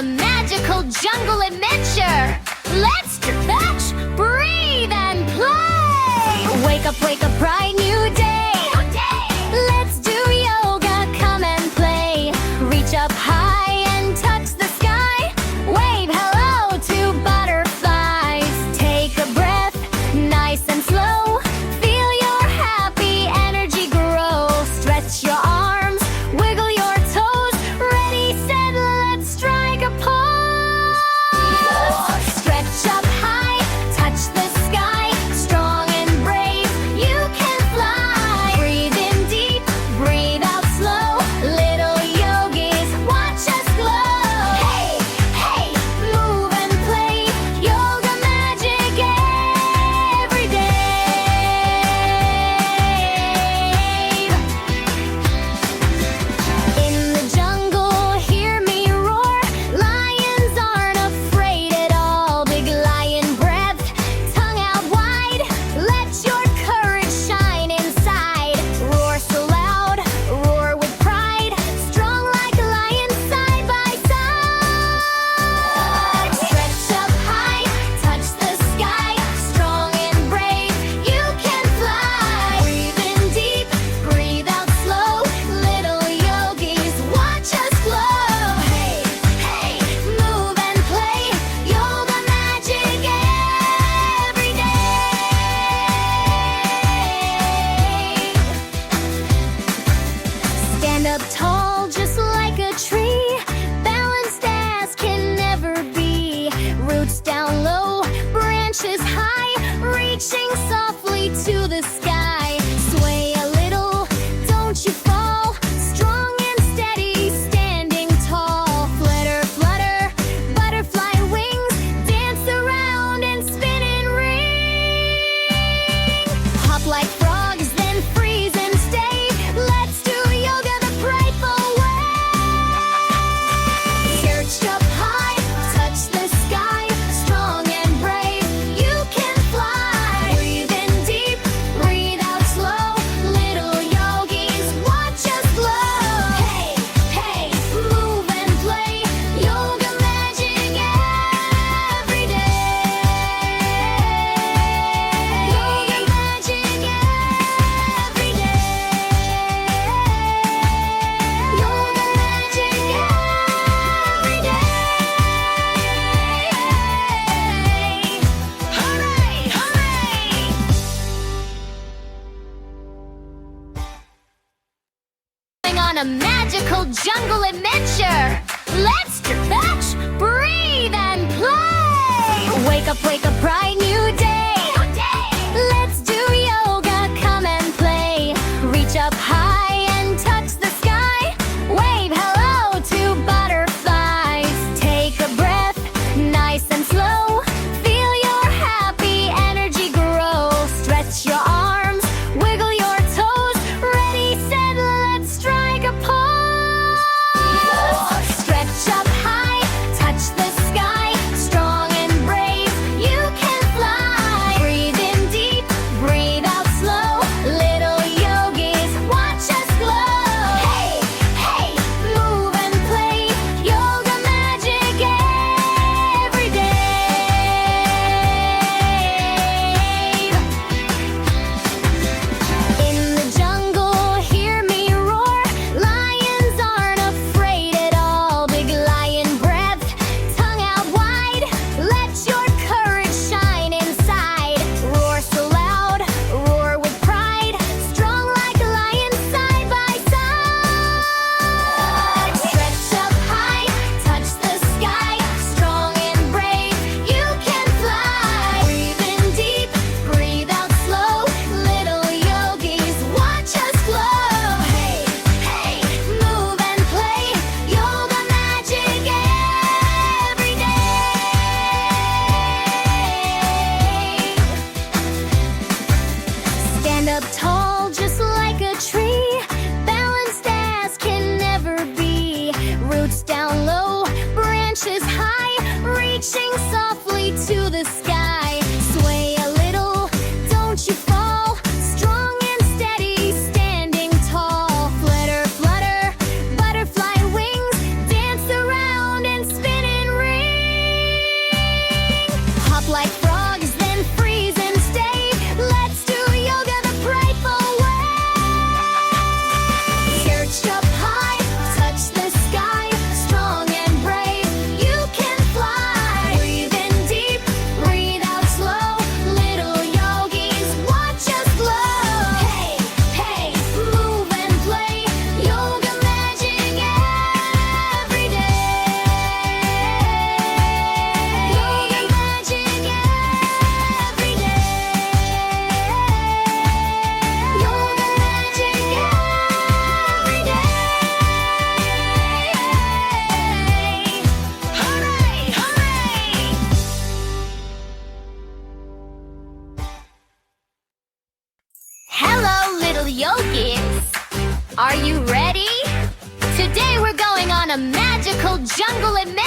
magical jungle adventure. Let's stretch, breathe, and play. Wake up, bright new day. Let's do yoga, come and play. Reach up high and touch the sky. Wave hello to butterflies. Take a breath, nice and slow. Feel your happy energy grow. Stretch your arms, wiggle your toes. Ready, set, let's strike a pose. Stretch up high, touch the sky. Strong and brave, you can fly. Breathe in deep, breathe out slow. Little yogis, watch us glow. Hey, hey, move and play. Yoga magic every day. In the jungle, hear me roar. Lions aren't afraid at all. Big lion breath, tongue out wide. Let your courage shine inside. Roar so loud, roar with pride. Strong like a lion, side by side. Stretch up high, touch the sky. Strong and brave, you can fly. Breathe in deep, breathe out slow. Little yogis, watch us glow. Hey, hey, move and play. Yoga magic every day. Stand up tall, just like a tree. Balanced as can never be. Roots down low, branches high. Reaching softly to the sky. Sway a little, don't you fall. Strong and steady, standing tall. Flutter, flutter, butterfly wings. Dance around and spin and ring. Hop like frogs, then freeze and stay. Let's do yoga the playful way. Search up high, touch the sky. Strong and brave, you can fly. Breathe in deep, breathe out slow. Little yogis, watch us glow. Hey, hey, move and play. Yoga magic every day. Yoga magic every day. Yoga magic every day. Hooray, hooray! Going on a magical jungle adventure. Let's stretch, breathe, and play. Wake up, bright new day. Let's do yoga, come and play. Reach up high and touch the sky. Wave hello to butterflies. Take a breath, nice and slow. Feel your happy energy grow. Stretch your arms, wiggle your toes. Ready, set, let's strike a pose. Stretch up high, touch the sky. Strong and brave, you a magical jungle it